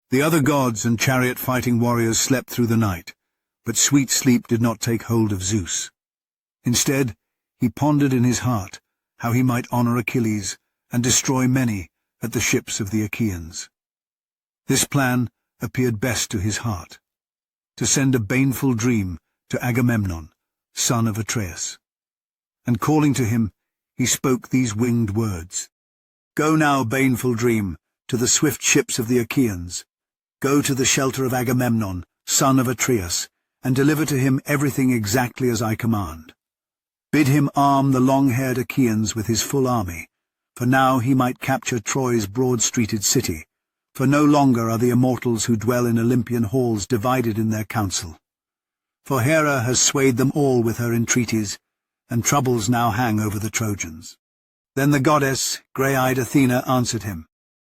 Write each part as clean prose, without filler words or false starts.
The other gods and chariot-fighting warriors slept through the night, but sweet sleep did not take hold of Zeus. Instead, he pondered in his heart how he might honor Achilles and destroy many at the ships of the Achaeans. This plan appeared best to his heart, to send a baneful dream to Agamemnon, son of Atreus. And calling to him, he spoke these winged words. "Go now, baneful dream, to the swift ships of the Achaeans. Go to the shelter of Agamemnon, son of Atreus, and deliver to him everything exactly as I command. Bid him arm the long-haired Achaeans with his full army, for now he might capture Troy's broad-streeted city, for no longer are the immortals who dwell in Olympian halls divided in their counsel. For Hera has swayed them all with her entreaties, and troubles now hang over the Trojans." Then the goddess, grey-eyed Athena, answered him,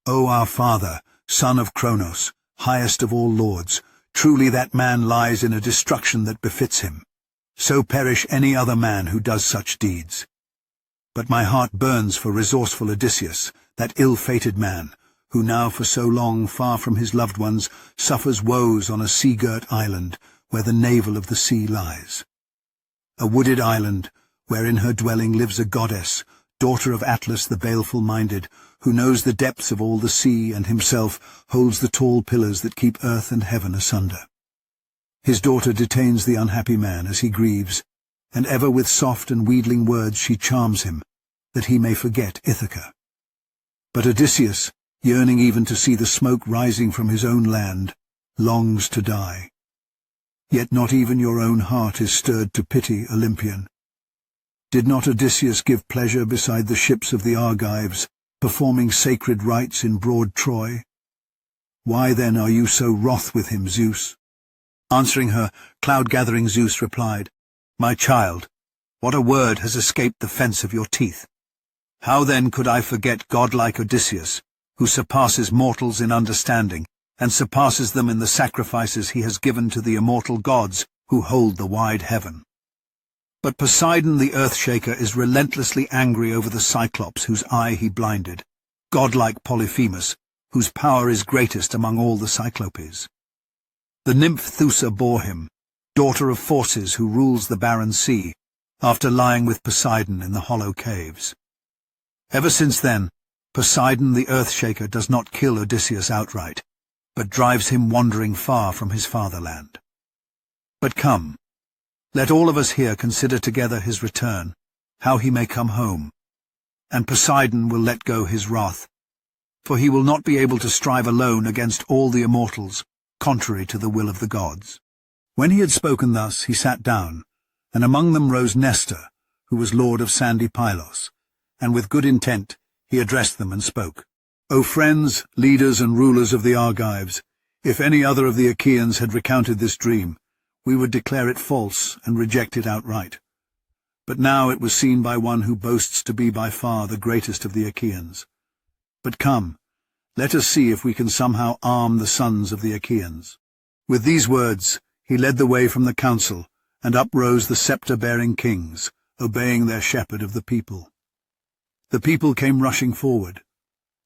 "O our father, son of Kronos, highest of all lords, truly that man lies in a destruction that befits him. So perish any other man who does such deeds. But my heart burns for resourceful Odysseus, that ill-fated man, who now for so long, far from his loved ones, suffers woes on a sea-girt island where the navel of the sea lies. A wooded island, where in her dwelling lives a goddess, daughter of Atlas the baleful-minded, who knows the depths of all the sea and himself holds the tall pillars that keep earth and heaven asunder. His daughter detains the unhappy man as he grieves, and ever with soft and wheedling words she charms him, that he may forget Ithaca. But Odysseus, yearning even to see the smoke rising from his own land, longs to die. Yet not even your own heart is stirred to pity, Olympian. Did not Odysseus give pleasure beside the ships of the Argives, performing sacred rites in broad Troy? Why then are you so wroth with him, Zeus?" Answering her, cloud-gathering Zeus replied, "My child, what a word has escaped the fence of your teeth? How then could I forget godlike Odysseus, who surpasses mortals in understanding, and surpasses them in the sacrifices he has given to the immortal gods who hold the wide heaven? But Poseidon the Earthshaker is relentlessly angry over the Cyclops whose eye he blinded, godlike Polyphemus, whose power is greatest among all the Cyclopes. The nymph Thoosa bore him, daughter of Forces who rules the barren sea, after lying with Poseidon in the hollow caves. Ever since then, Poseidon the Earthshaker does not kill Odysseus outright, but drives him wandering far from his fatherland. But come, let all of us here consider together his return, how he may come home, and Poseidon will let go his wrath, for he will not be able to strive alone against all the immortals, contrary to the will of the gods." When he had spoken thus, he sat down, and among them rose Nestor, who was lord of sandy Pylos, and with good intent he addressed them and spoke. "O friends, leaders and rulers of the Argives, if any other of the Achaeans had recounted this dream, we would declare it false and reject it outright. But now it was seen by one who boasts to be by far the greatest of the Achaeans. But come, let us see if we can somehow arm the sons of the Achaeans." With these words he led the way from the council, and up rose the sceptre-bearing kings, obeying their shepherd of the people. The people came rushing forward,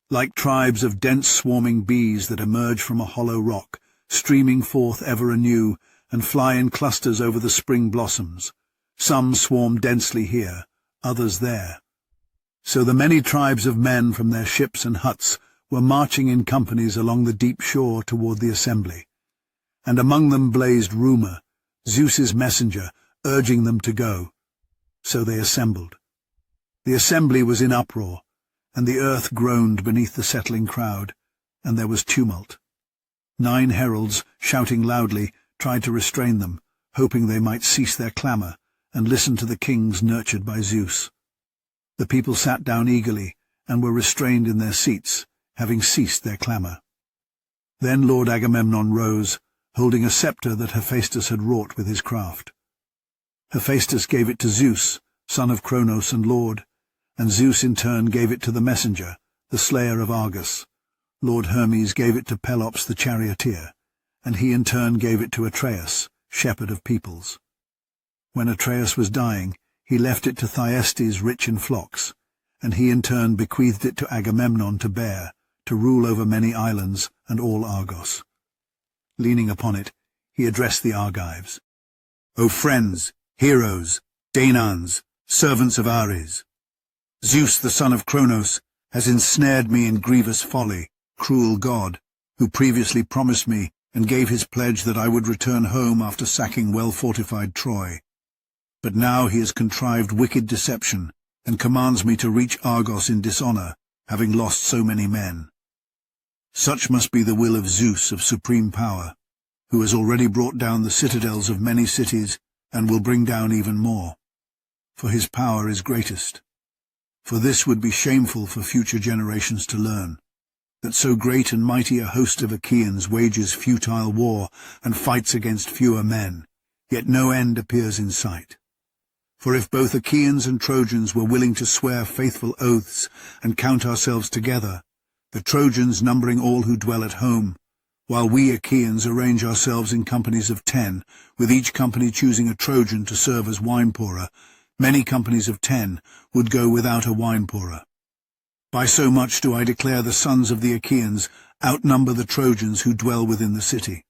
like tribes of dense swarming bees that emerge from a hollow rock, streaming forth ever anew, and fly in clusters over the spring blossoms. Some swarm densely here, others there. So the many tribes of men from their ships and huts were marching in companies along the deep shore toward the assembly. And among them blazed Rumour, Zeus's messenger, urging them to go. So they assembled. The assembly was in uproar, and the earth groaned beneath the settling crowd, and there was tumult. 9 heralds, shouting loudly, tried to restrain them, hoping they might cease their clamour and listen to the kings nurtured by Zeus. The people sat down eagerly, and were restrained in their seats, having ceased their clamour. Then Lord Agamemnon rose, holding a sceptre that Hephaestus had wrought with his craft. Hephaestus gave it to Zeus, son of Kronos and lord, and Zeus in turn gave it to the messenger, the slayer of Argus. Lord Hermes gave it to Pelops the charioteer, and he in turn gave it to Atreus, shepherd of peoples. When Atreus was dying, he left it to Thyestes rich in flocks, and he in turn bequeathed it to Agamemnon to bear, to rule over many islands and all Argos. Leaning upon it, he addressed the Argives. O friends, heroes, Danaans, servants of Ares! Zeus, the son of Cronos, has ensnared me in grievous folly, cruel god, who previously promised me and gave his pledge that I would return home after sacking well-fortified Troy. But now he has contrived wicked deception and commands me to reach Argos in dishonor, having lost so many men. Such must be the will of Zeus of supreme power, who has already brought down the citadels of many cities and will bring down even more. For his power is greatest. For this would be shameful for future generations to learn, that so great and mighty a host of Achaeans wages futile war and fights against fewer men, yet no end appears in sight. For if both Achaeans and Trojans were willing to swear faithful oaths and count ourselves together, the Trojans numbering all who dwell at home, while we Achaeans arrange ourselves in companies of 10, with each company choosing a Trojan to serve as wine-pourer, many companies of 10 would go without a wine-pourer. By so much do I declare the sons of the Achaeans outnumber the Trojans who dwell within the city.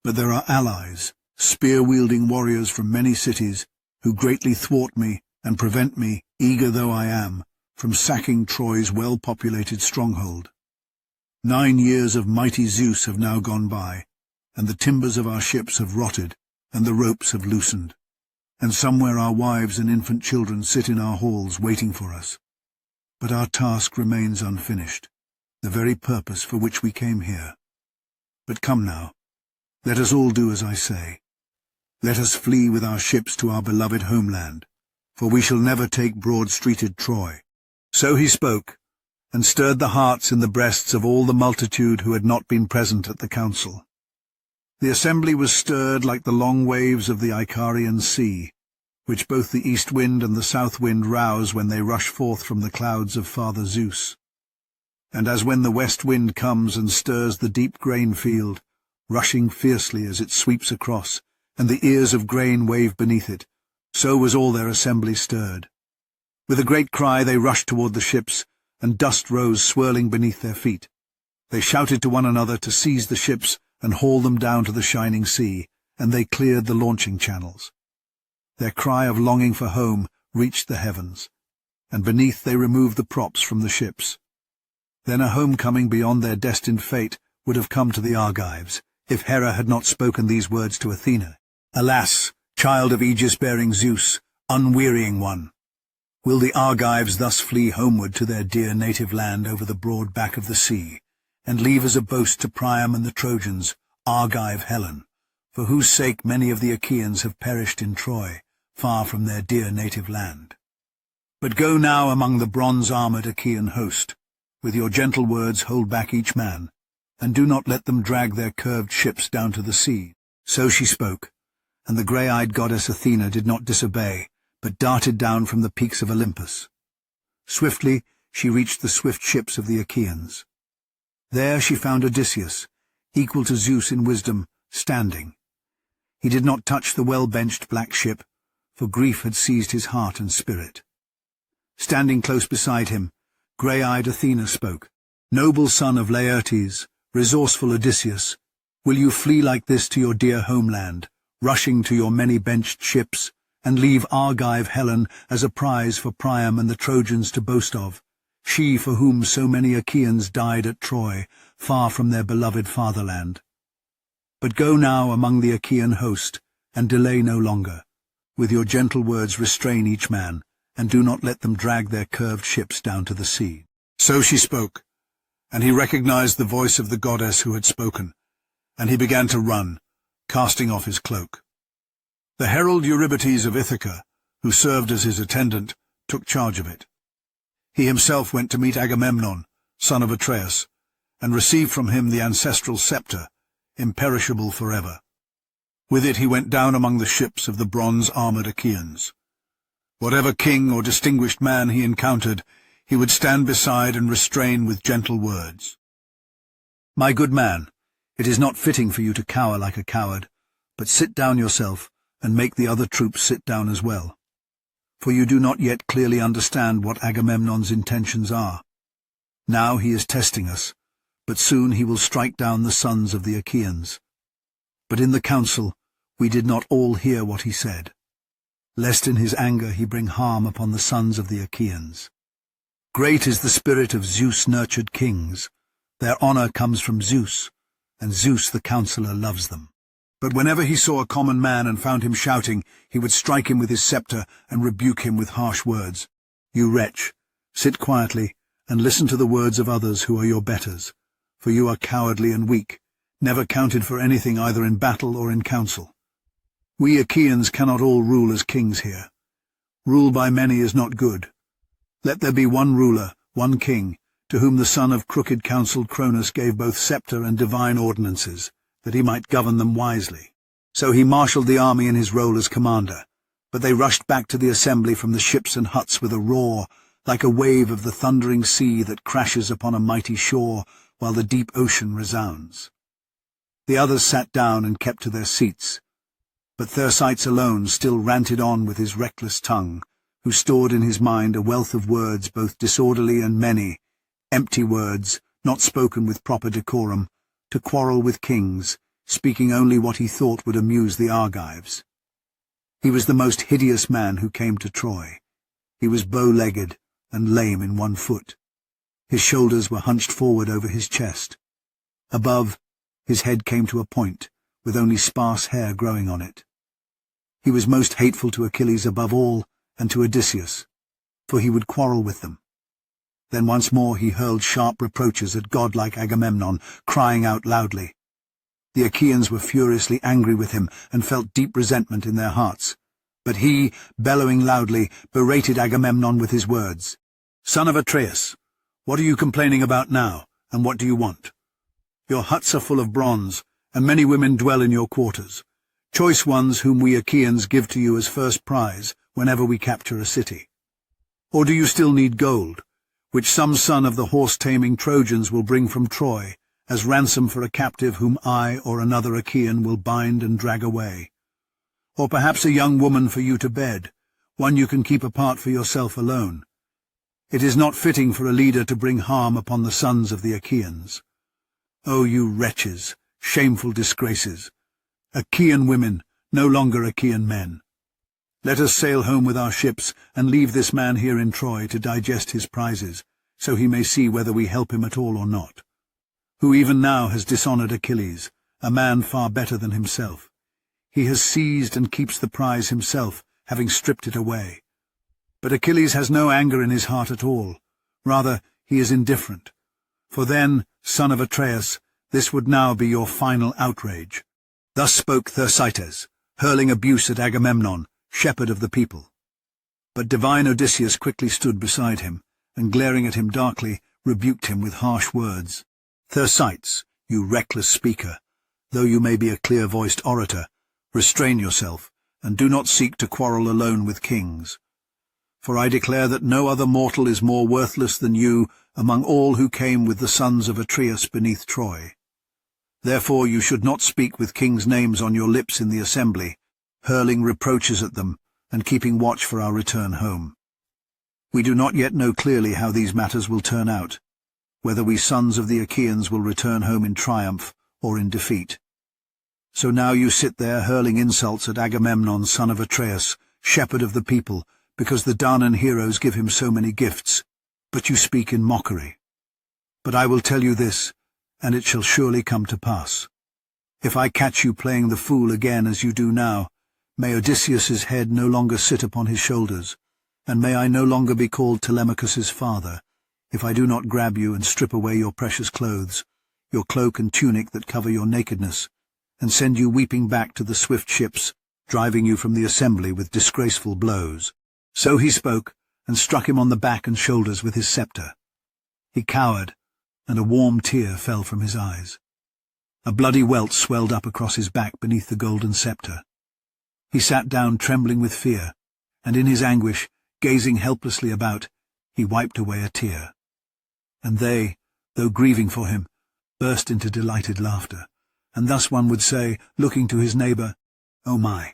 But there are allies, spear-wielding warriors from many cities, who greatly thwart me and prevent me, eager though I am, from sacking Troy's well-populated stronghold. 9 years of mighty Zeus have now gone by, and the timbers of our ships have rotted, and the ropes have loosened. And somewhere our wives and infant children sit in our halls waiting for us. But our task remains unfinished, the very purpose for which we came here. But come now, let us all do as I say. Let us flee with our ships to our beloved homeland, for we shall never take broad-streeted Troy. So he spoke, and stirred the hearts in the breasts of all the multitude who had not been present at the council. The assembly was stirred like the long waves of the Icarian sea, which both the east wind and the south wind rouse when they rush forth from the clouds of Father Zeus. And as when the west wind comes and stirs the deep grain field, rushing fiercely as it sweeps across, and the ears of grain wave beneath it, so was all their assembly stirred. With a great cry they rushed toward the ships, and dust rose swirling beneath their feet. They shouted to one another to seize the ships and haul them down to the shining sea, and they cleared the launching channels. Their cry of longing for home reached the heavens, and beneath they removed the props from the ships. Then a homecoming beyond their destined fate would have come to the Argives, if Hera had not spoken these words to Athena. Alas, child of aegis-bearing Zeus, unwearying one! Will the Argives thus flee homeward to their dear native land over the broad back of the sea, and leave as a boast to Priam and the Trojans, Argive Helen, for whose sake many of the Achaeans have perished in Troy, far from their dear native land? But go now among the bronze-armoured Achaean host. With your gentle words hold back each man, and do not let them drag their curved ships down to the sea. So she spoke, and the grey-eyed goddess Athena did not disobey, but darted down from the peaks of Olympus. Swiftly she reached the swift ships of the Achaeans. There she found Odysseus, equal to Zeus in wisdom, standing. He did not touch the well-benched black ship, for grief had seized his heart and spirit. Standing close beside him, grey-eyed Athena spoke. Noble son of Laertes, resourceful Odysseus, will you flee like this to your dear homeland, rushing to your many-benched ships, and leave Argive Helen as a prize for Priam and the Trojans to boast of, she for whom so many Achaeans died at Troy, far from their beloved fatherland? But go now among the Achaean host, and delay no longer. With your gentle words restrain each man, and do not let them drag their curved ships down to the sea. So she spoke, and he recognized the voice of the goddess who had spoken, and he began to run, casting off his cloak. The herald Eurybates of Ithaca, who served as his attendant, took charge of it. He himself went to meet Agamemnon, son of Atreus, and received from him the ancestral scepter, imperishable forever. With it he went down among the ships of the bronze-armoured Achaeans. Whatever king or distinguished man he encountered, he would stand beside and restrain with gentle words. My good man, it is not fitting for you to cower like a coward, but sit down yourself, and make the other troops sit down as well. For you do not yet clearly understand what Agamemnon's intentions are. Now he is testing us, but soon he will strike down the sons of the Achaeans. But in the council we did not all hear what he said, lest in his anger he bring harm upon the sons of the Achaeans. Great is the spirit of Zeus-nurtured kings. Their honor comes from Zeus, and Zeus the counselor loves them. But whenever he saw a common man and found him shouting, he would strike him with his scepter and rebuke him with harsh words. You wretch, sit quietly and listen to the words of others who are your betters, for you are cowardly and weak, never counted for anything either in battle or in council. We Achaeans cannot all rule as kings here. Rule by many is not good. Let there be one ruler, one king, to whom the son of crooked-counselled Cronus gave both sceptre and divine ordinances, that he might govern them wisely. So he marshalled the army in his role as commander, but they rushed back to the assembly from the ships and huts with a roar, like a wave of the thundering sea that crashes upon a mighty shore while the deep ocean resounds. The others sat down and kept to their seats, but Thersites alone still ranted on with his reckless tongue, who stored in his mind a wealth of words both disorderly and many, empty words, not spoken with proper decorum, to quarrel with kings, speaking only what he thought would amuse the Argives. He was the most hideous man who came to Troy. He was bow-legged and lame in one foot. His shoulders were hunched forward over his chest. Above, his head came to a point, with only sparse hair growing on it. He was most hateful to Achilles above all, and to Odysseus, for he would quarrel with them. Then once more he hurled sharp reproaches at godlike Agamemnon, crying out loudly. The Achaeans were furiously angry with him and felt deep resentment in their hearts. But he, bellowing loudly, berated Agamemnon with his words. "Son of Atreus, what are you complaining about now, and what do you want? Your huts are full of bronze, and many women dwell in your quarters, choice ones whom we Achaeans give to you as first prize whenever we capture a city. Or do you still need gold, which some son of the horse-taming Trojans will bring from Troy, as ransom for a captive whom I or another Achaean will bind and drag away? Or perhaps a young woman for you to bed, one you can keep apart for yourself alone? It is not fitting for a leader to bring harm upon the sons of the Achaeans. O you wretches, shameful disgraces! Achaean women, no longer Achaean men. Let us sail home with our ships and leave this man here in Troy to digest his prizes, so he may see whether we help him at all or not, who even now has dishonoured Achilles, a man far better than himself. He has seized and keeps the prize himself, having stripped it away. But Achilles has no anger in his heart at all. Rather, he is indifferent. For then, son of Atreus, this would now be your final outrage." Thus spoke Thersites, hurling abuse at Agamemnon, shepherd of the people. But divine Odysseus quickly stood beside him, and glaring at him darkly, rebuked him with harsh words. "Thersites, you reckless speaker, though you may be a clear-voiced orator, restrain yourself, and do not seek to quarrel alone with kings. For I declare that no other mortal is more worthless than you among all who came with the sons of Atreus beneath Troy. Therefore you should not speak with kings' names on your lips in the assembly, hurling reproaches at them, and keeping watch for our return home. We do not yet know clearly how these matters will turn out, whether we sons of the Achaeans will return home in triumph or in defeat. So now you sit there hurling insults at Agamemnon, son of Atreus, shepherd of the people, because the Danaan heroes give him so many gifts, but you speak in mockery. But I will tell you this, and it shall surely come to pass. If I catch you playing the fool again as you do now, may Odysseus's head no longer sit upon his shoulders, and may I no longer be called Telemachus's father, if I do not grab you and strip away your precious clothes, your cloak and tunic that cover your nakedness, and send you weeping back to the swift ships, driving you from the assembly with disgraceful blows." So he spoke, and struck him on the back and shoulders with his sceptre. He cowered, and a warm tear fell from his eyes. A bloody welt swelled up across his back beneath the golden sceptre. He sat down trembling with fear, and in his anguish, gazing helplessly about, he wiped away a tear. And they, though grieving for him, burst into delighted laughter, and thus one would say, looking to his neighbour, "Oh my!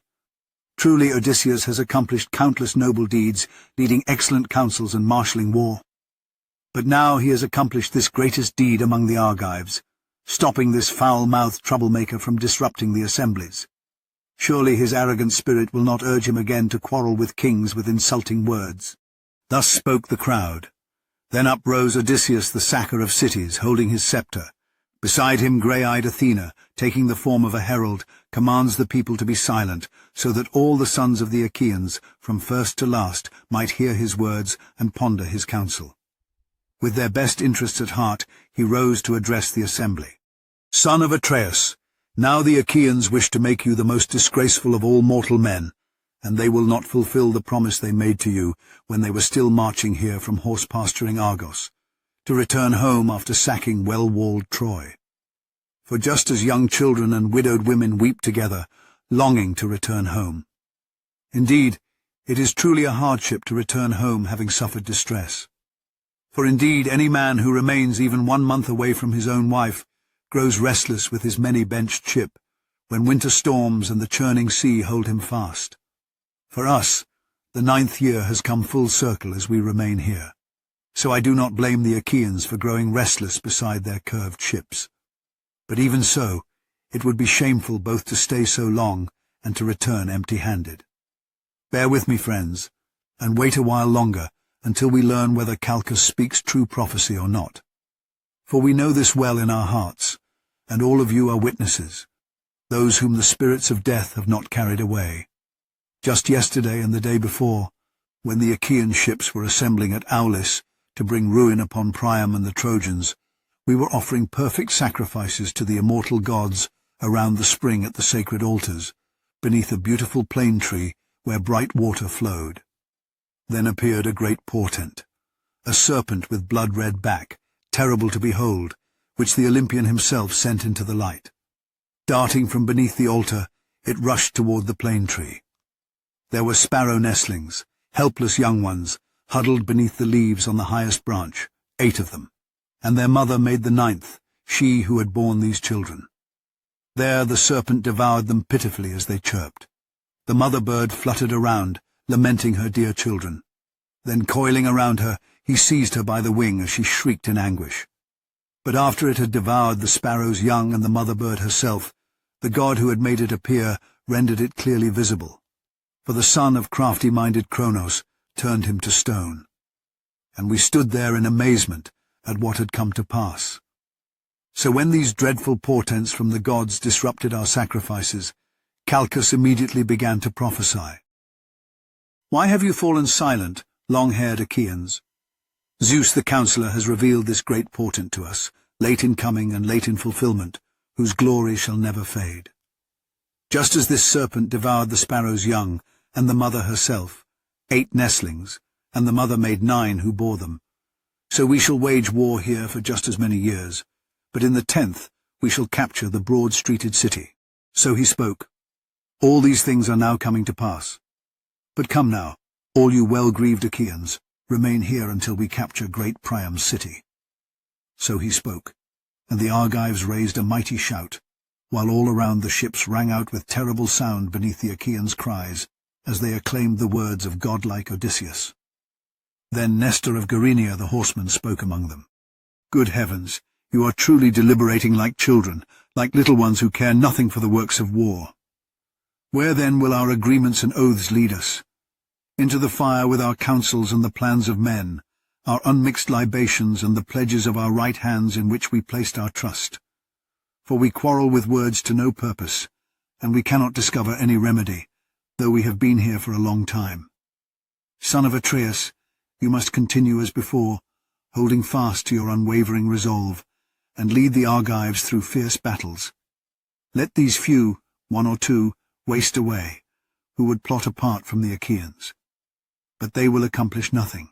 Truly Odysseus has accomplished countless noble deeds, leading excellent councils and marshalling war. But now he has accomplished this greatest deed among the Argives, stopping this foul-mouthed troublemaker from disrupting the assemblies. Surely his arrogant spirit will not urge him again to quarrel with kings with insulting words." Thus spoke the crowd. Then up rose Odysseus, the sacker of cities, holding his sceptre. Beside him grey-eyed Athena, taking the form of a herald, commands the people to be silent, so that all the sons of the Achaeans, from first to last, might hear his words and ponder his counsel. With their best interests at heart, he rose to address the assembly. "Son of Atreus, now the Achaeans wish to make you the most disgraceful of all mortal men, and they will not fulfill the promise they made to you when they were still marching here from horse-pasturing Argos, to return home after sacking well-walled Troy. For just as young children and widowed women weep together, longing to return home. Indeed, it is truly a hardship to return home having suffered distress. For indeed any man who remains even 1 month away from his own wife grows restless with his many-benched ship, when winter storms and the churning sea hold him fast. For us, the 9th year has come full circle as we remain here, so I do not blame the Achaeans for growing restless beside their curved ships. But even so, it would be shameful both to stay so long and to return empty-handed. Bear with me, friends, and wait a while longer until we learn whether Calchas speaks true prophecy or not. For we know this well in our hearts, and all of you are witnesses, those whom the spirits of death have not carried away. Just yesterday and the day before, when the Achaean ships were assembling at Aulis to bring ruin upon Priam and the Trojans, we were offering perfect sacrifices to the immortal gods around the spring at the sacred altars, beneath a beautiful plane tree where bright water flowed. Then appeared a great portent, a serpent with blood-red back, terrible to behold, which the Olympian himself sent into the light. Darting from beneath the altar, it rushed toward the plane tree. There were sparrow nestlings, helpless young ones, huddled beneath the leaves on the highest branch, 8 of them, and their mother made the 9th, she who had borne these children. There the serpent devoured them pitifully as they chirped. The mother bird fluttered around, lamenting her dear children. Then coiling around her, he seized her by the wing as she shrieked in anguish. But after it had devoured the sparrow's young and the mother bird herself, the god who had made it appear rendered it clearly visible. For the son of crafty-minded Kronos turned him to stone. And we stood there in amazement at what had come to pass. So when these dreadful portents from the gods disrupted our sacrifices, Calchas immediately began to prophesy. "Why have you fallen silent, long-haired Achaeans? Zeus the counsellor has revealed this great portent to us, late in coming and late in fulfillment, whose glory shall never fade. Just as this serpent devoured the sparrow's young, and the mother herself, 8 nestlings, and the mother made 9 who bore them, so we shall wage war here for just as many years, but in the 10th we shall capture the broad-streeted city." So he spoke. All these things are now coming to pass. But come now, all you well-grieved Achaeans, remain here until we capture great Priam's city. So he spoke, and the Argives raised a mighty shout, while all around the ships rang out with terrible sound beneath the Achaeans' cries, as they acclaimed the words of godlike Odysseus. Then Nestor of Gerenia the horseman spoke among them. "Good heavens, you are truly deliberating like children, like little ones who care nothing for the works of war. Where then will our agreements and oaths lead us? Into the fire with our counsels and the plans of men, our unmixed libations and the pledges of our right hands in which we placed our trust. For we quarrel with words to no purpose, and we cannot discover any remedy, though we have been here for a long time. Son of Atreus, you must continue as before, holding fast to your unwavering resolve, and lead the Argives through fierce battles. Let these few, 1 or 2, waste away, who would plot apart from the Achaeans. But they will accomplish nothing.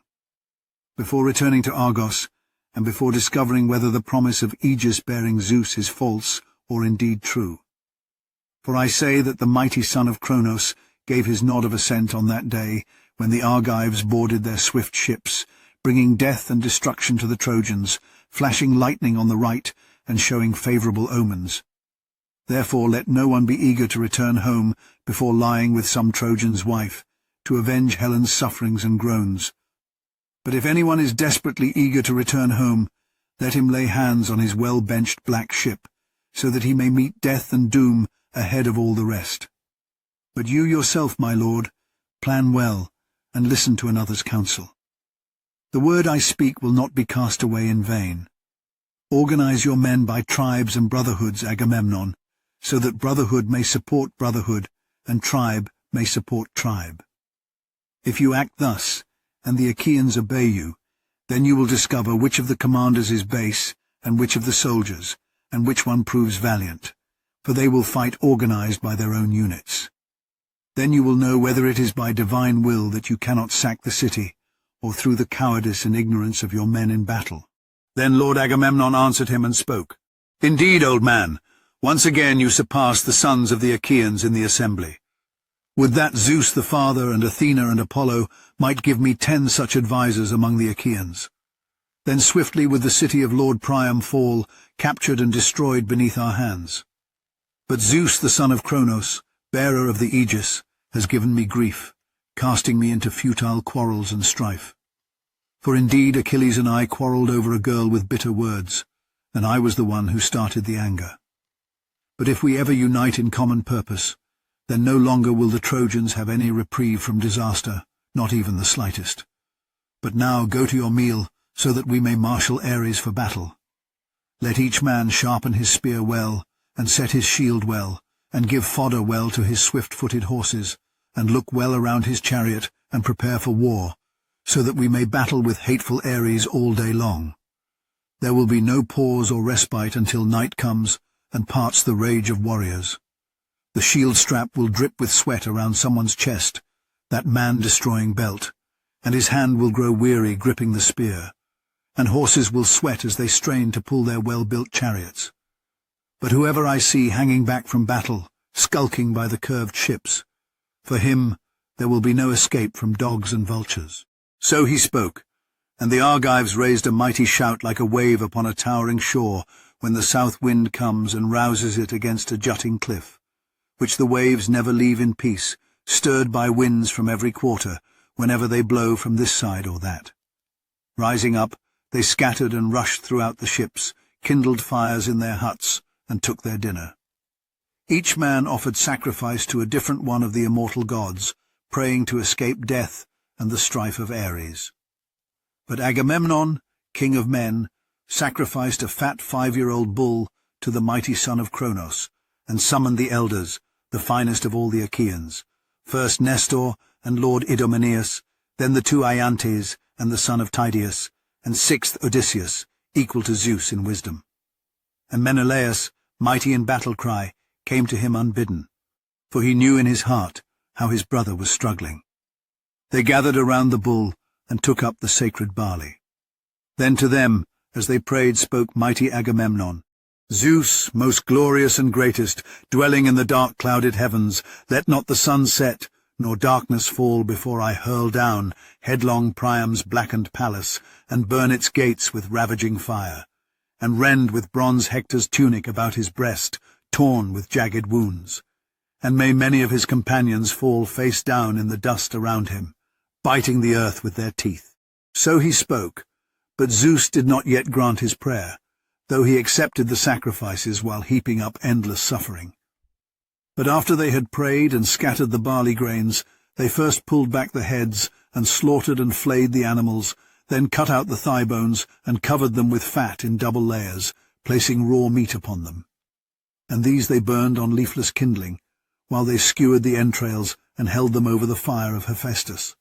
Before returning to Argos, and before discovering whether the promise of aegis-bearing Zeus is false or indeed true. For I say that the mighty son of Kronos gave his nod of assent on that day when the Argives boarded their swift ships, bringing death and destruction to the Trojans, flashing lightning on the right and showing favourable omens. Therefore let no one be eager to return home before lying with some Trojan's wife, to avenge Helen's sufferings and groans. But if anyone is desperately eager to return home, let him lay hands on his well-benched black ship, so that he may meet death and doom ahead of all the rest. But you yourself, my lord, plan well, and listen to another's counsel. The word I speak will not be cast away in vain. Organize your men by tribes and brotherhoods, Agamemnon, so that brotherhood may support brotherhood, and tribe may support tribe. If you act thus, and the Achaeans obey you, then you will discover which of the commanders is base, and which of the soldiers, and which one proves valiant, for they will fight organized by their own units. Then you will know whether it is by divine will that you cannot sack the city, or through the cowardice and ignorance of your men in battle. Then Lord Agamemnon answered him and spoke. Indeed, old man, once again you surpass the sons of the Achaeans in the assembly. Would that Zeus the Father and Athena and Apollo might give me 10 such advisers among the Achaeans. Then swiftly would the city of Lord Priam fall, captured and destroyed beneath our hands. But Zeus the son of Cronos, bearer of the Aegis, has given me grief, casting me into futile quarrels and strife. For indeed Achilles and I quarrelled over a girl with bitter words, and I was the one who started the anger. But if we ever unite in common purpose, then no longer will the Trojans have any reprieve from disaster, not even the slightest. But now go to your meal, so that we may marshal Ares for battle. Let each man sharpen his spear well, and set his shield well, and give fodder well to his swift-footed horses, and look well around his chariot, and prepare for war, so that we may battle with hateful Ares all day long. There will be no pause or respite until night comes and parts the rage of warriors. The shield strap will drip with sweat around someone's chest, that man-destroying belt, and his hand will grow weary gripping the spear, and horses will sweat as they strain to pull their well-built chariots. But whoever I see hanging back from battle, skulking by the curved ships, for him there will be no escape from dogs and vultures. So he spoke, and the Argives raised a mighty shout like a wave upon a towering shore when the south wind comes and rouses it against a jutting cliff, which the waves never leave in peace, stirred by winds from every quarter, whenever they blow from this side or that. Rising up, they scattered and rushed throughout the ships, kindled fires in their huts, and took their dinner. Each man offered sacrifice to a different one of the immortal gods, praying to escape death and the strife of Ares. But Agamemnon, king of men, sacrificed a fat 5-year-old bull to the mighty son of Cronos, and summoned the elders, the finest of all the Achaeans, first Nestor and Lord Idomeneus, then the 2 Iantes and the son of Tydeus, and 6th Odysseus, equal to Zeus in wisdom. And Menelaus, mighty in battle-cry, came to him unbidden, for he knew in his heart how his brother was struggling. They gathered around the bull and took up the sacred barley. Then to them, as they prayed, spoke mighty Agamemnon. Zeus, most glorious and greatest, dwelling in the dark clouded heavens, let not the sun set, nor darkness fall before I hurl down headlong Priam's blackened palace, and burn its gates with ravaging fire, and rend with bronze Hector's tunic about his breast, torn with jagged wounds. And may many of his companions fall face down in the dust around him, biting the earth with their teeth. So he spoke, but Zeus did not yet grant his prayer, though he accepted the sacrifices while heaping up endless suffering. But after they had prayed and scattered the barley grains, they first pulled back the heads and slaughtered and flayed the animals, then cut out the thigh bones and covered them with fat in double layers, placing raw meat upon them. And these they burned on leafless kindling, while they skewered the entrails and held them over the fire of Hephaestus.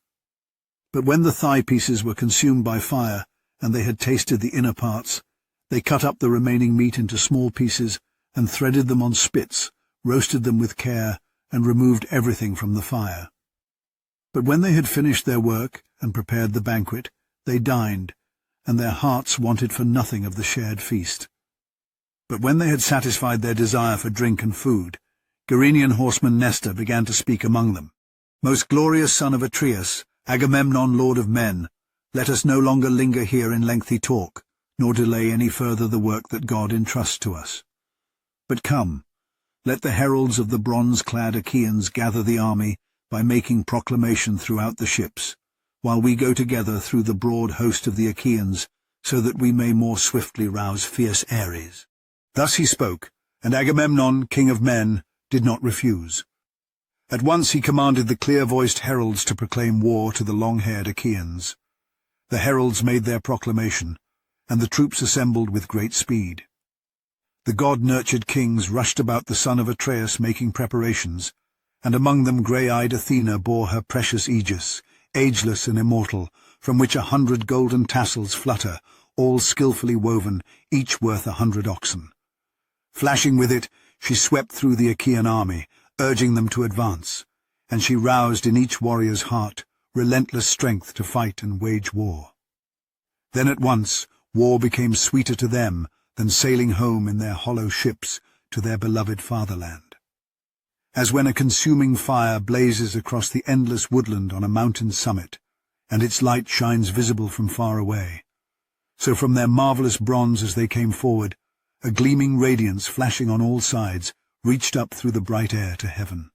But when the thigh pieces were consumed by fire, and they had tasted the inner parts, they cut up the remaining meat into small pieces, and threaded them on spits, roasted them with care, and removed everything from the fire. But when they had finished their work and prepared the banquet, they dined, and their hearts wanted for nothing of the shared feast. But when they had satisfied their desire for drink and food, Gerenian horseman Nestor began to speak among them. Most glorious son of Atreus, Agamemnon, lord of men, let us no longer linger here in lengthy talk, nor delay any further the work that God entrusts to us. But come, let the heralds of the bronze-clad Achaeans gather the army by making proclamation throughout the ships, while we go together through the broad host of the Achaeans, so that we may more swiftly rouse fierce Ares." Thus he spoke, and Agamemnon, king of men, did not refuse. At once he commanded the clear-voiced heralds to proclaim war to the long-haired Achaeans. The heralds made their proclamation, and the troops assembled with great speed. The god-nurtured kings rushed about the son of Atreus making preparations, and among them grey-eyed Athena bore her precious aegis, ageless and immortal, from which 100 golden tassels flutter, all skilfully woven, each worth 100 oxen. Flashing with it, she swept through the Achaean army, urging them to advance, and she roused in each warrior's heart relentless strength to fight and wage war. Then at once war became sweeter to them than sailing home in their hollow ships to their beloved fatherland. As when a consuming fire blazes across the endless woodland on a mountain summit, and its light shines visible from far away, so from their marvelous bronze as they came forward, a gleaming radiance flashing on all sides reached up through the bright air to heaven.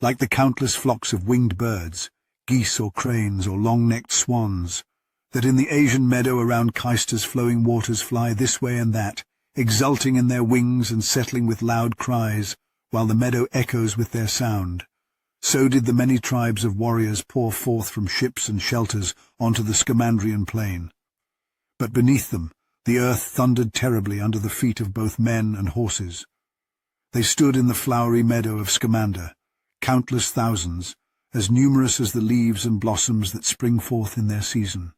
Like the countless flocks of winged birds, geese or cranes or long-necked swans, that in the Asian meadow around Caister's flowing waters fly this way and that, exulting in their wings and settling with loud cries, while the meadow echoes with their sound, so did the many tribes of warriors pour forth from ships and shelters onto the Scamandrian plain. But beneath them, the earth thundered terribly under the feet of both men and horses. They stood in the flowery meadow of Scamander, countless thousands, as numerous as the leaves and blossoms that spring forth in their season.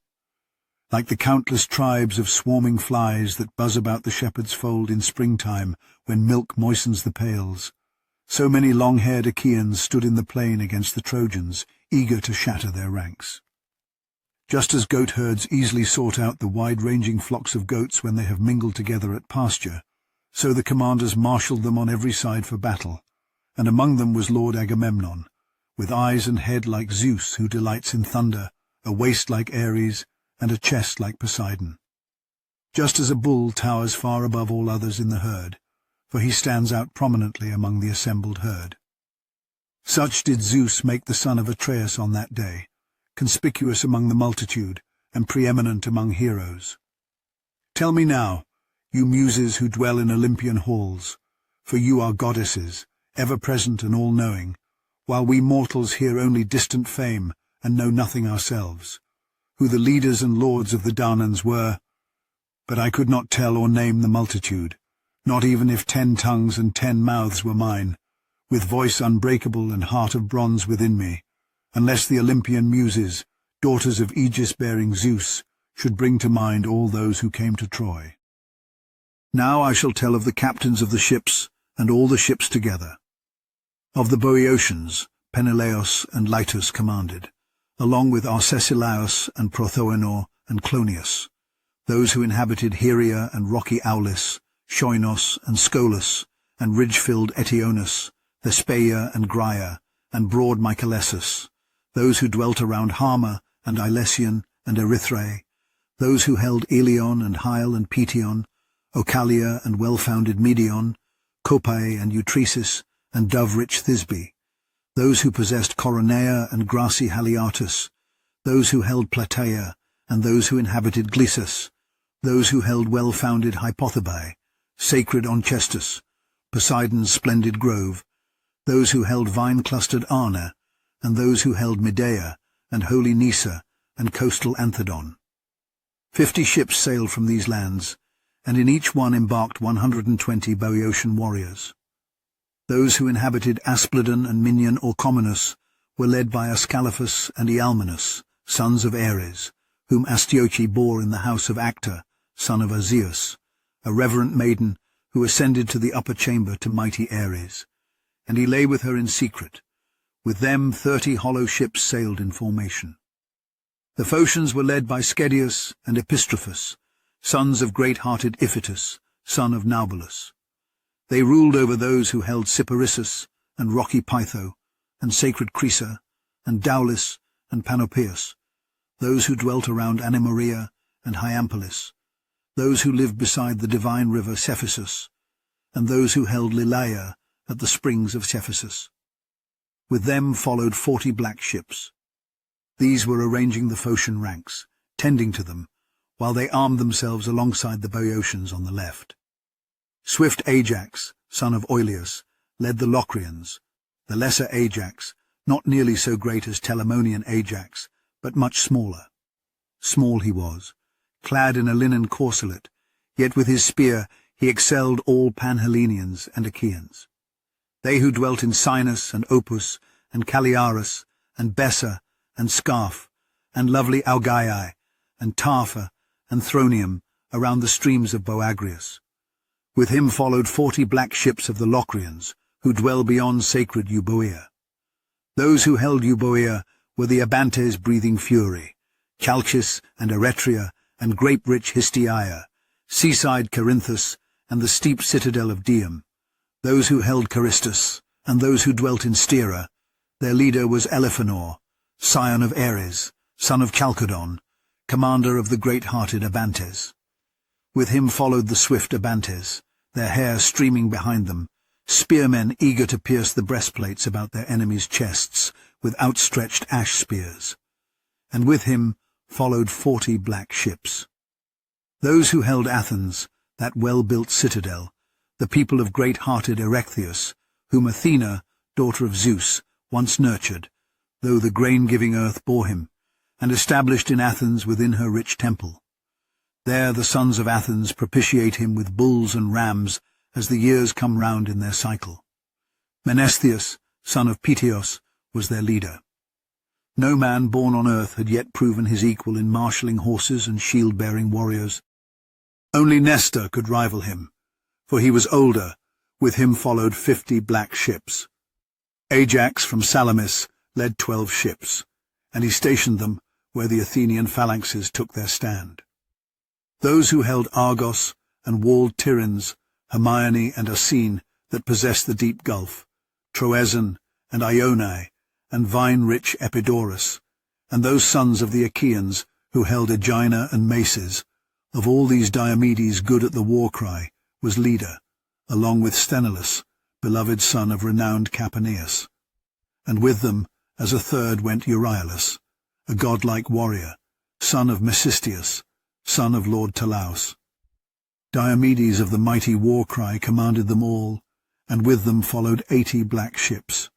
Like the countless tribes of swarming flies that buzz about the shepherd's fold in springtime when milk moistens the pails, so many long-haired Achaeans stood in the plain against the Trojans, eager to shatter their ranks. Just as goat-herds easily sort out the wide-ranging flocks of goats when they have mingled together at pasture, so the commanders marshalled them on every side for battle, and among them was Lord Agamemnon, with eyes and head like Zeus, who delights in thunder, a waist like Ares, and a chest like Poseidon. Just as a bull towers far above all others in the herd, for he stands out prominently among the assembled herd. Such did Zeus make the son of Atreus on that day, conspicuous among the multitude, and preeminent among heroes. Tell me now, you muses who dwell in Olympian halls, for you are goddesses, ever-present and all-knowing, while we mortals hear only distant fame and know nothing ourselves, who the leaders and lords of the Danans were, but I could not tell or name the multitude, not even if 10 tongues and 10 mouths were mine, with voice unbreakable and heart of bronze within me, unless the Olympian muses, daughters of aegis-bearing Zeus, should bring to mind all those who came to Troy. Now I shall tell of the captains of the ships, and all the ships together. Of the Boeotians, Peneleos and Leitus commanded, along with Arcesilaus and Prothoenor and Clonius, those who inhabited Heria and rocky Aulis, Shoinos and Scolus, and ridge-filled Eteonus, Thespeia and Graia, and broad Mycalessus, those who dwelt around Hama and Ilesian and Erythrae, those who held Elion and Hyle and Petion, Ocalia and well-founded Medion, Copae and Eutresis, and dove-rich Thisbe, those who possessed Coronea and grassy Haliartus, those who held Plataea, and those who inhabited Glissus, those who held well-founded Hypothebae, sacred Onchestus, Poseidon's splendid grove, those who held vine-clustered Arne, and those who held Medea, and holy Nisa, and coastal Anthedon. 50 ships sailed from these lands, and in each one embarked 120 Boeotian warriors. Those who inhabited Aspledon and Minion Orchomenus were led by Ascalaphus and Ialmenus, sons of Ares, whom Astyoche bore in the house of Actor, son of Azeus, a reverent maiden who ascended to the upper chamber to mighty Ares, and he lay with her in secret. With them 30 hollow ships sailed in formation. The Phocians were led by Schedius and Epistrophus, sons of great-hearted Iphitus, son of Naubolus. They ruled over those who held Cyparissus and rocky Pytho, and sacred Crisa, and Daulis and Panopeus, those who dwelt around Anemorea and Hyampolis, those who lived beside the divine river Cephisus, and those who held Lilaia at the springs of Cephisus. With them followed 40 black ships. These were arranging the Phocian ranks, tending to them, while they armed themselves alongside the Boeotians on the left. Swift Ajax, son of Oileus, led the Locrians, the lesser Ajax, not nearly so great as Telamonian Ajax, but much smaller. Small he was, clad in a linen corselet, yet with his spear he excelled all Panhellenians and Achaeans. They who dwelt in Sinus and Opus and Calliarus and Bessa and Scarf and lovely Augiae and Tarpha and Thronium around the streams of Boagrius. With him followed 40 black ships of the Locrians, who dwell beyond sacred Euboea. Those who held Euboea were the Abantes breathing fury, Chalcis and Eretria and grape-rich Histiaia, seaside Corinthus and the steep citadel of Dium. Those who held Charistus, and those who dwelt in Styra. Their leader was Elephenor, scion of Ares, son of Chalcodon, commander of the great-hearted Abantes. With him followed the swift Abantes, their hair streaming behind them, spearmen eager to pierce the breastplates about their enemies' chests with outstretched ash spears. And with him followed 40 black ships. Those who held Athens, that well-built citadel, the people of great-hearted Erechtheus, whom Athena, daughter of Zeus, once nurtured, though the grain-giving earth bore him, and established in Athens within her rich temple. There the sons of Athens propitiate him with bulls and rams as the years come round in their cycle. Menestheus, son of Peteos, was their leader. No man born on earth had yet proven his equal in marshalling horses and shield-bearing warriors. Only Nestor could rival him, for he was older. With him followed 50 black ships. Ajax from Salamis led 12 ships, and he stationed them where the Athenian phalanxes took their stand. Those who held Argos and walled Tiryns, Hermione and Asine that possessed the deep gulf, Troezen and Ionae, and vine-rich Epidaurus, and those sons of the Achaeans who held Aegina and Maces. Of all these Diomedes, good at the war-cry, was leader, along with Sthenelus, beloved son of renowned Capaneus. And with them, as a third, went Euryalus, a godlike warrior, son of Mecisteus, son of Lord Talaus. Diomedes of the mighty war-cry commanded them all, and with them followed 80 black ships.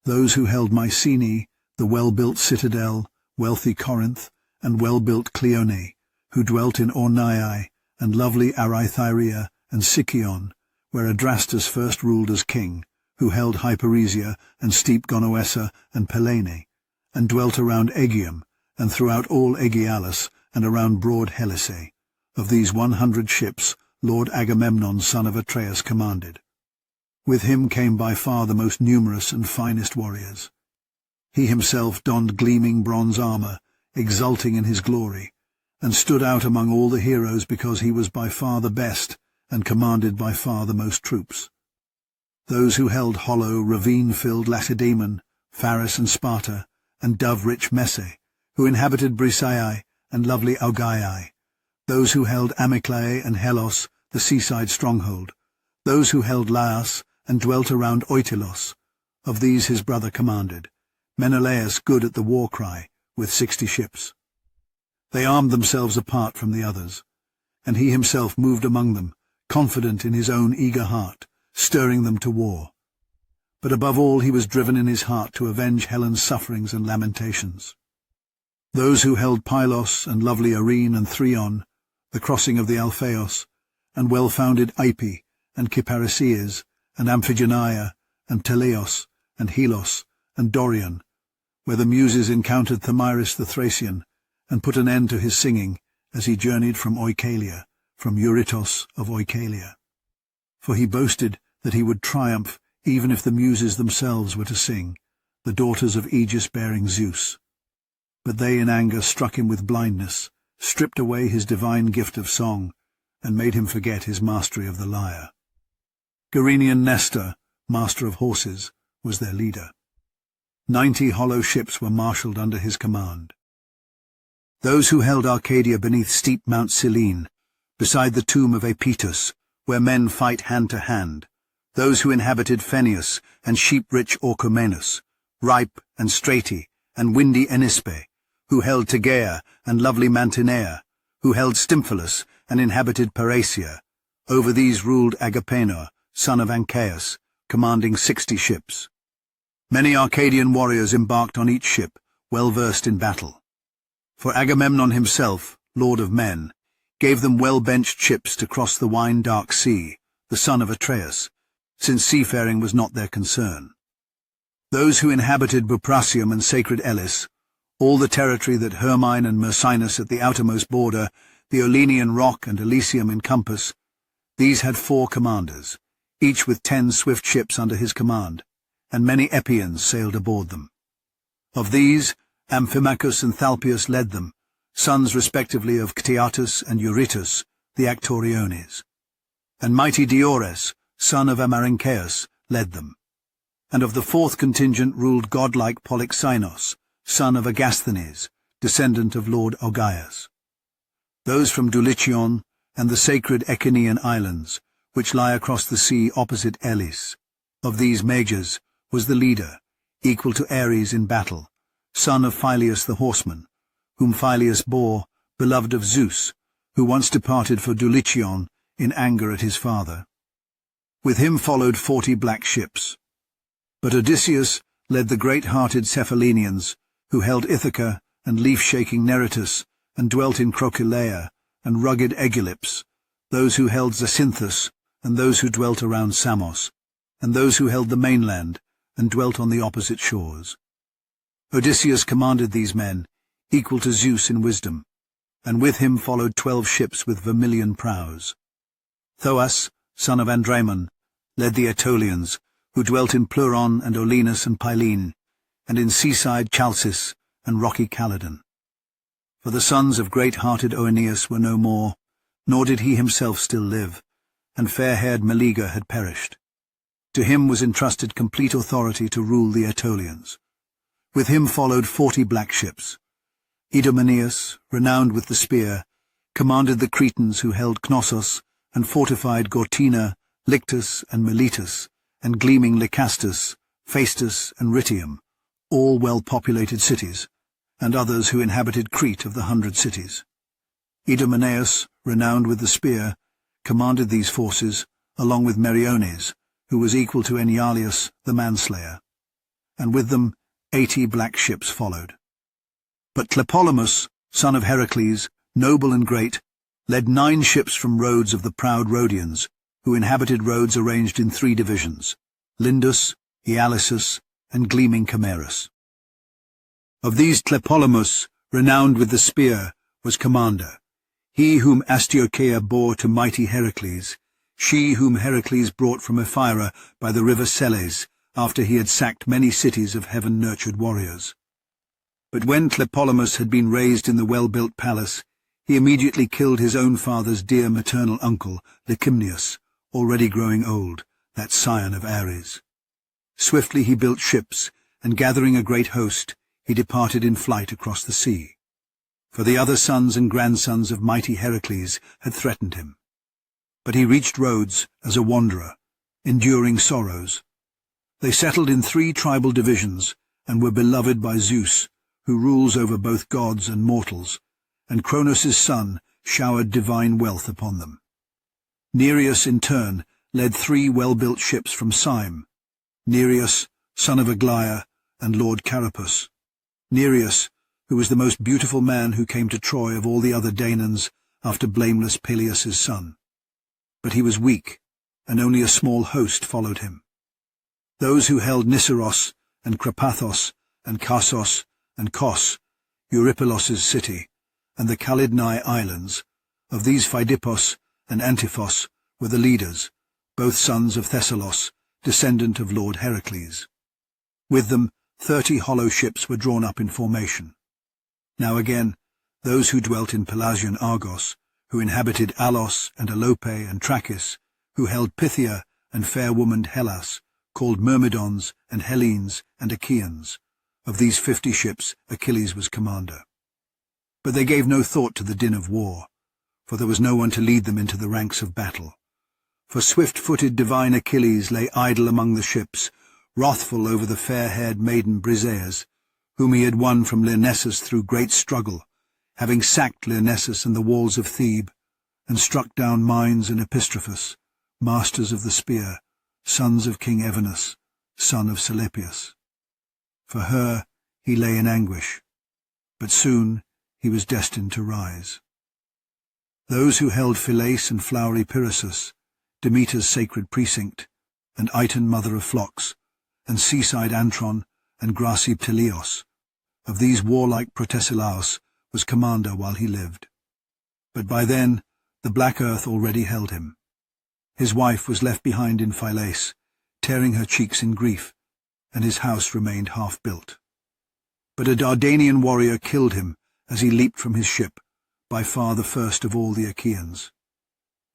Those who held Mycenae, the well-built citadel, wealthy Corinth, and well-built Cleone, who dwelt in Orniae, and lovely Arythyrea and Sicyon, where Adrastus first ruled as king, who held Hyperesia and steep Gonoessa and Pellene, and dwelt around Aegium, and throughout all Aegialus, and around broad Helice. Of these 100 ships Lord Agamemnon son of Atreus commanded. With him came by far the most numerous and finest warriors. He himself donned gleaming bronze armour, exulting in his glory, and stood out among all the heroes because he was by far the best and commanded by far the most troops. Those who held hollow, ravine-filled Lacedaemon, Pharis and Sparta, and dove-rich Messe, who inhabited Brisaea and lovely Augiae, those who held Amyclae and Helos, the seaside stronghold, those who held Laias and dwelt around Oitylos. Of these his brother commanded, Menelaus good at the war-cry, with 60 ships. They armed themselves apart from the others, and he himself moved among them, confident in his own eager heart, stirring them to war. But above all he was driven in his heart to avenge Helen's sufferings and lamentations. Those who held Pylos and lovely Arene and Thrion, the crossing of the Alpheos, and well-founded Ipi, and Cyparisses, and Amphigenia, and Teleos, and Helos, and Dorion, where the Muses encountered Thamyris the Thracian, and put an end to his singing as he journeyed from Oichalia, from Eurytos of Oichalia. For he boasted that he would triumph even if the Muses themselves were to sing, the daughters of Aegis-bearing Zeus. But they in anger struck him with blindness, stripped away his divine gift of song, and made him forget his mastery of the lyre. Gerenian Nestor, master of horses, was their leader. 90 hollow ships were marshalled under his command. Those who held Arcadia beneath steep Mount Cyllene, beside the tomb of Aepetus, where men fight hand to hand, those who inhabited Phenius and sheep-rich Orchomenus, Ripe and Strati and windy Enispe, who held Tegea and lovely Mantinea, who held Stymphalus and inhabited Parasia. Over these ruled Agapenor, son of Ancaeus, commanding 60 ships. Many Arcadian warriors embarked on each ship, well versed in battle. For Agamemnon himself, lord of men, gave them well-benched ships to cross the wine-dark sea, the son of Atreus, since seafaring was not their concern. Those who inhabited Buprasium and sacred Elis, all the territory that Hermine and Mercinus at the outermost border, the Olenian rock and Elysium encompass, these had 4 commanders, each with 10 swift ships under his command, and many Epeans sailed aboard them. Of these, Amphimachus and Thalpius led them, sons respectively of Cteatus and Eurytus, the Actoriones. And mighty Diores, son of Amaryncaeus, led them. And of the 4th contingent ruled godlike Polyxenos, son of Agasthenes, descendant of Lord Augeas. Those from Dulichion and the sacred Echinian islands, which lie across the sea opposite Elis. Of these majors was the leader, equal to Ares in battle, son of Phyleus the horseman, whom Phyleus bore, beloved of Zeus, who once departed for Dulichion in anger at his father. With him followed 40 black ships. But Odysseus led the great-hearted Cephalenians, who held Ithaca and leaf-shaking Neritus, and dwelt in Crocylea and rugged Aegylips, those who held Zacynthus, and those who dwelt around Samos, and those who held the mainland, and dwelt on the opposite shores. Odysseus commanded these men, equal to Zeus in wisdom, and with him followed 12 ships with vermilion prows. Thoas, son of Andraemon, led the Aetolians, who dwelt in Pleuron and Olenus and Pylene, and in seaside Chalcis and rocky Calydon. For the sons of great-hearted Oeneus were no more, nor did he himself still live, and fair-haired Meleager had perished. To him was entrusted complete authority to rule the Aetolians. With him followed 40 black ships. Idomeneus, renowned with the spear, commanded the Cretans who held Knossos and fortified Gortyna, Lyctus and Miletus, and gleaming Lycastus, Phaestus and Rhytium, all well-populated cities, and others who inhabited Crete of the 100 cities. Idomeneus, renowned with the spear, commanded these forces, along with Meriones, who was equal to Enyalius the manslayer, and with them 80 black ships followed. But Tlepolemus, son of Heracles, noble and great, led 9 ships from Rhodes of the proud Rhodians, who inhabited Rhodes arranged in 3 divisions, Lindus, Ialysus, and gleaming Camerus. Of these Tlepolemus, renowned with the spear, was commander, he whom Astyochea bore to mighty Heracles, she whom Heracles brought from Ephyra by the river Seles, after he had sacked many cities of heaven-nurtured warriors. But when Tlepolemus had been raised in the well-built palace, he immediately killed his own father's dear maternal uncle, Licymnius, already growing old, that scion of Ares. Swiftly he built ships, and gathering a great host, he departed in flight across the sea. For the other sons and grandsons of mighty Heracles had threatened him. But he reached Rhodes as a wanderer, enduring sorrows. They settled in 3 tribal divisions, and were beloved by Zeus, who rules over both gods and mortals, and Cronos' son showered divine wealth upon them. Nereus, in turn, led 3 well-built ships from Syme, Nereus, son of Aglaia, and Lord Carapus. Nereus, who was the most beautiful man who came to Troy of all the other Danaans after blameless Peleus' son. But he was weak, and only a small host followed him. Those who held Nisseros, and Crapathos, and Kassos, and Kos, Eurypylus' city, and the Calydnae islands, of these Pheidipos and Antiphos were the leaders, both sons of Thessalos, descendant of Lord Heracles. With them 30 hollow ships were drawn up in formation. Now again, those who dwelt in Pelasgian Argos, who inhabited Alos and Alope and Trachis, who held Pythia and fair-womaned Hellas, called Myrmidons and Hellenes and Achaeans. Of these 50 ships Achilles was commander. But they gave no thought to the din of war, for there was no one to lead them into the ranks of battle. For swift-footed divine Achilles lay idle among the ships, wrathful over the fair-haired maiden Briseis, whom he had won from Lyrnessus through great struggle, having sacked Lyrnessus and the walls of Thebe, and struck down Mines and Epistrophus, masters of the spear, sons of King Evenus, son of Selepius. For her he lay in anguish, but soon he was destined to rise. Those who held Phylace and flowery Pyrrhasus, Demeter's sacred precinct, and Iton, mother of flocks, and seaside Antron, and grassy Pteleos, of these warlike Protesilaus was commander while he lived. But by then the black earth already held him. His wife was left behind in Phylace, tearing her cheeks in grief, and his house remained half-built. But a Dardanian warrior killed him as he leaped from his ship, by far the first of all the Achaeans.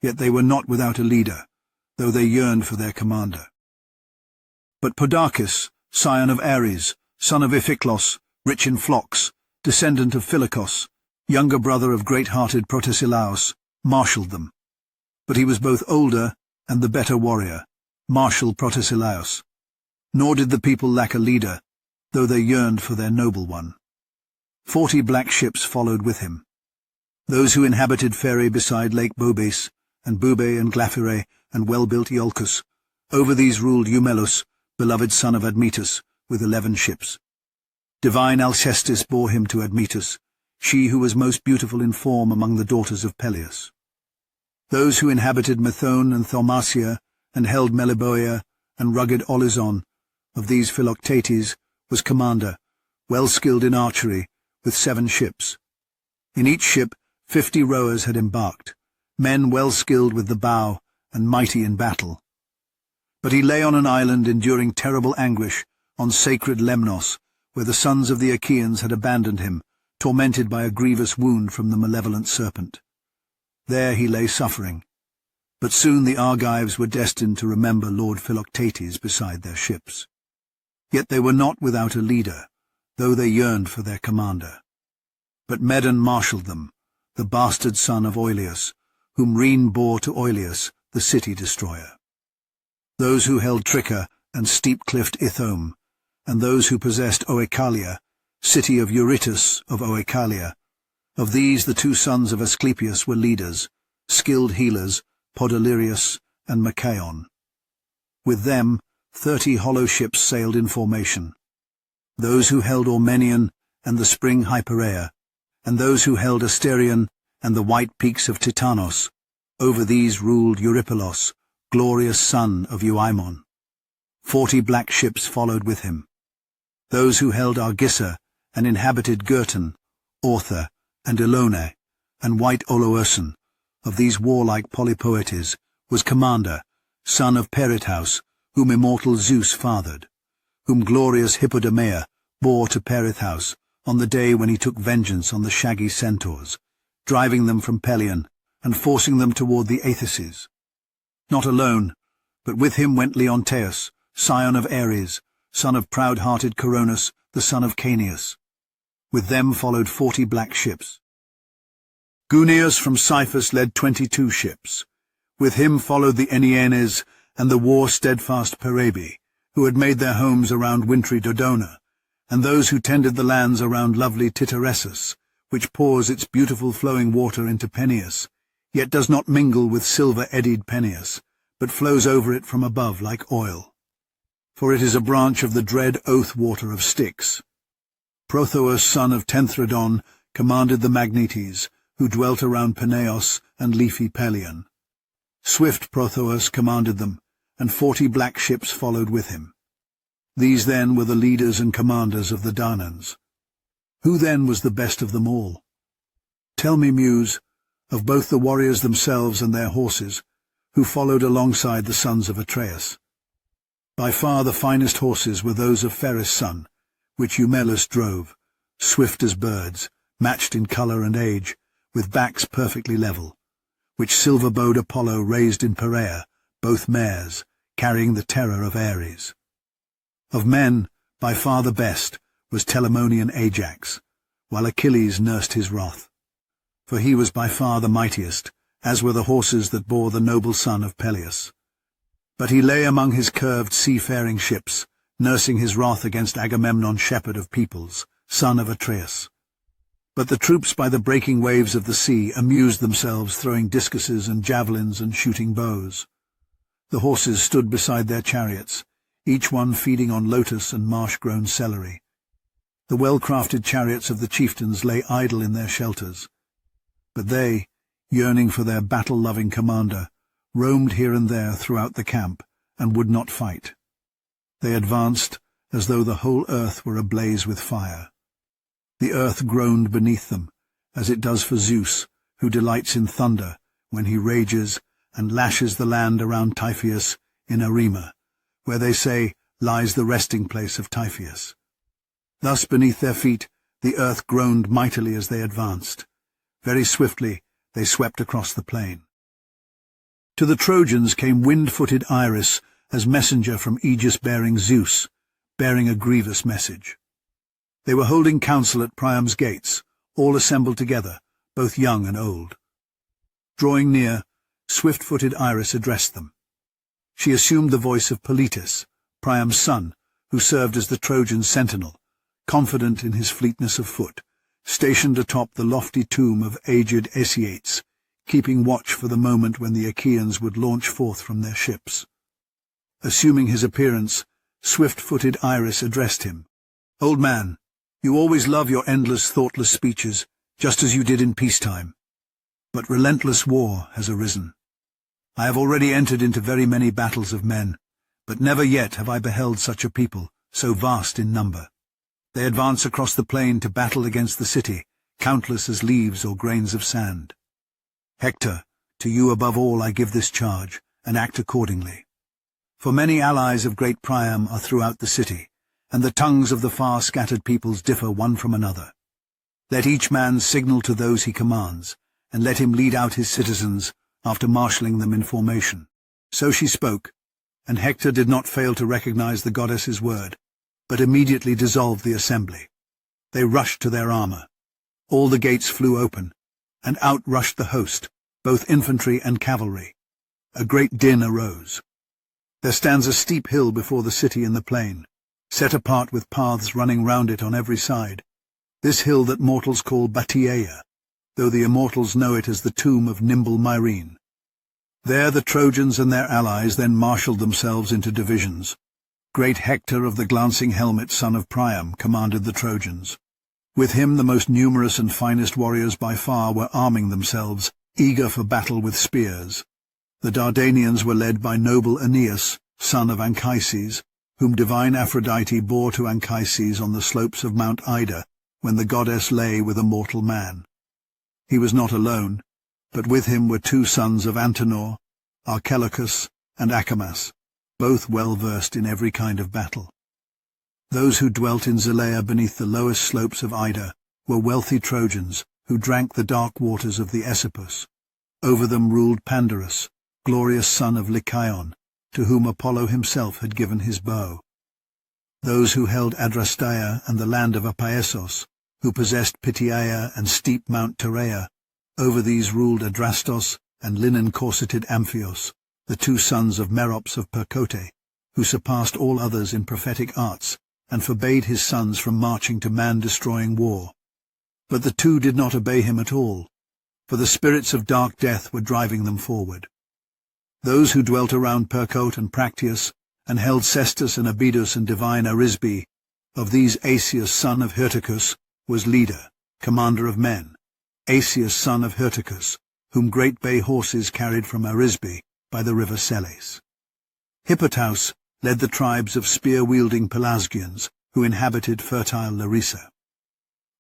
Yet they were not without a leader, though they yearned for their commander. But Podarchus, scion of Ares, son of Iphiclos, rich in flocks, descendant of Phylacos, younger brother of great-hearted Protesilaus, marshalled them. But he was both older and the better warrior, martial Protesilaus. Nor did the people lack a leader, though they yearned for their noble one. 40 black ships followed with him. Those who inhabited Phere beside Lake Bobais, and Bube and Glaphyrae, and well-built Iolcus. Over these ruled Eumelus, beloved son of Admetus, with 11 ships. Divine Alcestis bore him to Admetus, she who was most beautiful in form among the daughters of Peleus. Those who inhabited Methone and Thaumacia, and held Meliboea, and rugged Olizon, of these Philoctetes was commander, well skilled in archery, with 7 ships. In each ship 50 rowers had embarked, men well skilled with the bow and mighty in battle. But he lay on an island enduring terrible anguish, on sacred Lemnos, where the sons of the Achaeans had abandoned him, tormented by a grievous wound from the malevolent serpent. There he lay suffering, but soon the Argives were destined to remember Lord Philoctetes beside their ships. Yet they were not without a leader, though they yearned for their commander. But Medon marshalled them, the bastard son of Oileus, whom Rhene bore to Oileus, the city-destroyer. Those who held Tricca and steep-cliffed Ithome, and those who possessed Oechalia, city of Eurytus of Oechalia. Of these the 2 sons of Asclepius were leaders, skilled healers, Podalirius and Machaon. With them 30 hollow ships sailed in formation. Those who held Ormenion and the spring Hypereia, and those who held Asterion and the white peaks of Titanos. Over these ruled Eurypylos, glorious son of Euaemon. 40 black ships followed with him. Those who held Argissa and inhabited Girton, Ortha, and Elone, and white Olourson, of these warlike Polypoetes, was commander, son of Perithous, whom immortal Zeus fathered, whom glorious Hippodamea bore to Perithous on the day when he took vengeance on the shaggy centaurs, driving them from Pelion and forcing them toward the Aethuses. Not alone, but with him went Leonteus, scion of Ares, son of proud-hearted Coronis, the son of Caeneus. With them followed 40 black ships. Guneus from Cyphus led 22 ships. With him followed the Enienes and the war-steadfast Perabi, who had made their homes around wintry Dodona, and those who tended the lands around lovely Titaressus, which pours its beautiful flowing water into Peneus, yet does not mingle with silver-eddied Peneus, but flows over it from above like oil. For it is a branch of the dread oath-water of Styx. Prothous, son of Tenthredon, commanded the Magnetes, who dwelt around Peneos and leafy Pelion. Swift Prothous commanded them, and 40 black ships followed with him. These then were the leaders and commanders of the Danans. Who then was the best of them all? Tell me, Muse, of both the warriors themselves and their horses, who followed alongside the sons of Atreus. By far the finest horses were those of Pheres' son, which Eumelus drove, swift as birds, matched in colour and age, with backs perfectly level, which silver-bowed Apollo raised in Perea, both mares, carrying the terror of Ares. Of men, by far the best, was Telamonian Ajax, while Achilles nursed his wrath. For he was by far the mightiest, as were the horses that bore the noble son of Peleus. But he lay among his curved seafaring ships, nursing his wrath against Agamemnon, shepherd of peoples, son of Atreus. But the troops by the breaking waves of the sea amused themselves throwing discuses and javelins and shooting bows. The horses stood beside their chariots, each one feeding on lotus and marsh-grown celery. The well-crafted chariots of the chieftains lay idle in their shelters. But they, yearning for their battle-loving commander, roamed here and there throughout the camp and would not fight. They advanced as though the whole earth were ablaze with fire. The earth groaned beneath them, as it does for Zeus, who delights in thunder when he rages and lashes the land around Typhoeus in Arema, where they say lies the resting place of Typhoeus. Thus beneath their feet the earth groaned mightily as they advanced. Very swiftly they swept across the plain. To the Trojans came wind-footed Iris as messenger from Aegis-bearing Zeus, bearing a grievous message. They were holding council at Priam's gates, all assembled together, both young and old. Drawing near, swift-footed Iris addressed them. She assumed the voice of Polites, Priam's son, who served as the Trojan sentinel, confident in his fleetness of foot, stationed atop the lofty tomb of aged Asiates, keeping watch for the moment when the Achaeans would launch forth from their ships. Assuming his appearance, swift-footed Iris addressed him. "Old man, you always love your endless, thoughtless speeches, just as you did in peacetime. But relentless war has arisen. I have already entered into very many battles of men, but never yet have I beheld such a people, so vast in number. They advance across the plain to battle against the city, countless as leaves or grains of sand. Hector, to you above all I give this charge, and act accordingly. For many allies of great Priam are throughout the city, and the tongues of the far-scattered peoples differ one from another. Let each man signal to those he commands, and let him lead out his citizens after marshalling them in formation." So she spoke, and Hector did not fail to recognize the goddess's word, but immediately dissolved the assembly. They rushed to their armor. All the gates flew open, and out rushed the host, both infantry and cavalry. A great din arose. There stands a steep hill before the city in the plain, set apart with paths running round it on every side. This hill that mortals call Batiaea, though the immortals know it as the tomb of nimble Myrene. There the Trojans and their allies then marshalled themselves into divisions. Great Hector of the glancing helmet, son of Priam, commanded the Trojans. With him the most numerous and finest warriors by far were arming themselves, eager for battle with spears. The Dardanians were led by noble Aeneas, son of Anchises, whom divine Aphrodite bore to Anchises on the slopes of Mount Ida, when the goddess lay with a mortal man. He was not alone, but with him were two sons of Antenor, Archelochus and Acamas, both well versed in every kind of battle. Those who dwelt in Zelea beneath the lowest slopes of Ida were wealthy Trojans who drank the dark waters of the Aesopus. Over them ruled Pandarus, glorious son of Lycaon, to whom Apollo himself had given his bow. Those who held Adrasteia and the land of Apaesos, who possessed Pityeia and steep Mount Tereia, over these ruled Adrastos and linen-corseted Amphios, the two sons of Merops of Percote, who surpassed all others in prophetic arts, and forbade his sons from marching to man-destroying war. But the two did not obey him at all, for the spirits of dark death were driving them forward. Those who dwelt around Percote and Practius, and held Cestus and Abidus and divine Arisbe, of these Asius son of Hyrtacus was leader, commander of men, Asius son of Hyrtacus, whom great bay horses carried from Arisbe by the river Seles. Hippotaus led the tribes of spear-wielding Pelasgians, who inhabited fertile Larissa.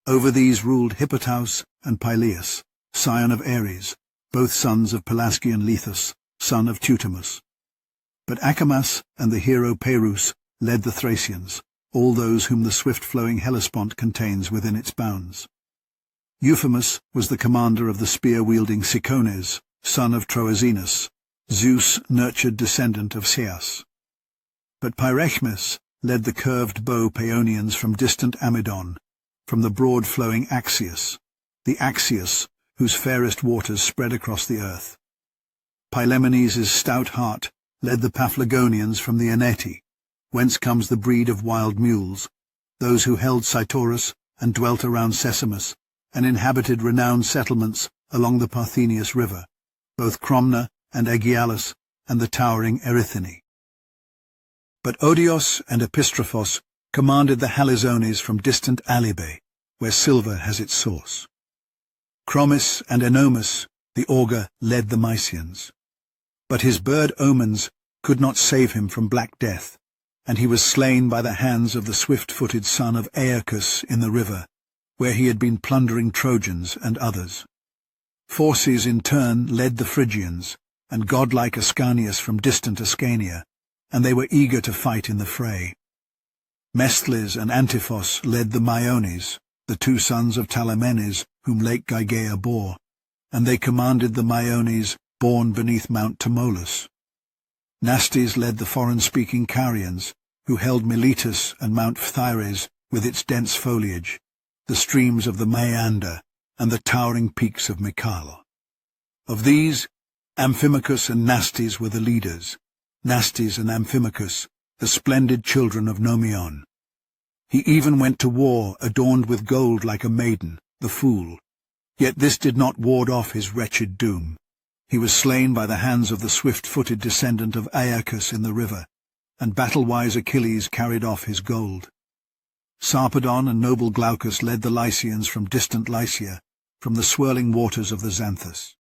Over these ruled Hippotaus and Pyleus, scion of Ares, both sons of Pelasgian Lethus, son of Teutomus. But Acamas and the hero Perus led the Thracians, all those whom the swift-flowing Hellespont contains within its bounds. Euphemus was the commander of the spear-wielding Cicones, son of Troezenus, Zeus-nurtured descendant of Ceas. But Pyrechmes led the curved bow Paeonians from distant Amydon, from the broad-flowing Axius, the Axius whose fairest waters spread across the earth. Pylaemenes' stout heart led the Paphlagonians from the Eneti, whence comes the breed of wild mules, those who held Cytorus and dwelt around Sesamus, and inhabited renowned settlements along the Parthenius River, both Cromna and Aegialus, and the towering Erythini. But Odios and Epistrophos commanded the Halizones from distant Alibe, where silver has its source. Chromis and Enomus, the augur, led the Mysians. But his bird omens could not save him from black death, and he was slain by the hands of the swift-footed son of Aeacus in the river, where he had been plundering Trojans and others. Phorcys in turn led the Phrygians, and godlike Ascanius from distant Ascania, and they were eager to fight in the fray. Mesthles and Antiphos led the Myones, the two sons of Talamenes, whom Lake Gygaea bore, and they commanded the Myones born beneath Mount Tmolus. Nastes led the foreign-speaking Carians, who held Miletus and Mount Phthires with its dense foliage, the streams of the Maeander, and the towering peaks of Mycale. Of these, Amphimachus and Nastes were the leaders, Nastes and Amphimachus, the splendid children of Nomion. He even went to war adorned with gold like a maiden, the fool. Yet this did not ward off his wretched doom. He was slain by the hands of the swift-footed descendant of Aeacus in the river, and battle-wise Achilles carried off his gold. Sarpedon and noble Glaucus led the Lycians from distant Lycia, from the swirling waters of the Xanthus.